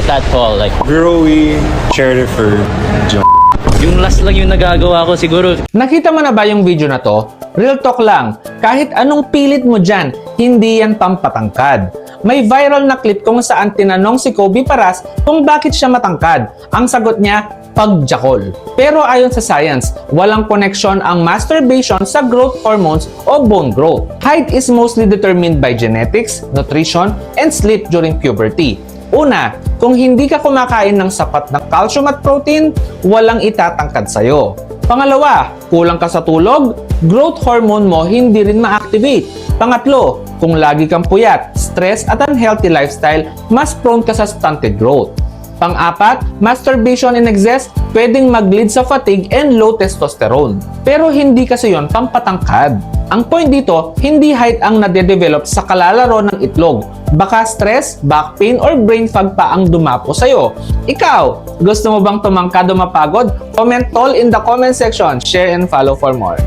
that fall? Like, Growing, sheriff, or yung last lang yung nagagawa ko siguro. Nakita mo na ba yung video na to? Real talk lang, kahit anong pilit mo dyan, hindi yan pampatangkad. May viral na clip kung saan tinanong si Kobe Paras kung bakit siya matangkad. Ang sagot niya, pagjakol. Pero ayon sa science, walang connection ang masturbation sa growth hormones o bone growth. Height is mostly determined by genetics, nutrition, and sleep during puberty. Una, kung hindi ka kumakain ng sapat na calcium at protein, walang itatangkad sa'yo. Pangalawa, kulang ka sa tulog, growth hormone mo hindi rin ma-activate. Pangatlo, kung lagi kang puyat, stress at unhealthy lifestyle, mas prone ka sa stunted growth. Pang-apat, masturbation in excess pwedeng mag-lead sa fatigue and low testosterone. Pero hindi kasi yon pampatangkad. Ang point dito, hindi height ang nade-develop sa kalalaro ng itlog. Baka stress, back pain, or brain fog pa ang dumapo sa'yo. Ikaw, gusto mo bang tumangkad o mapagod? Comment all in the comment section, share and follow for more.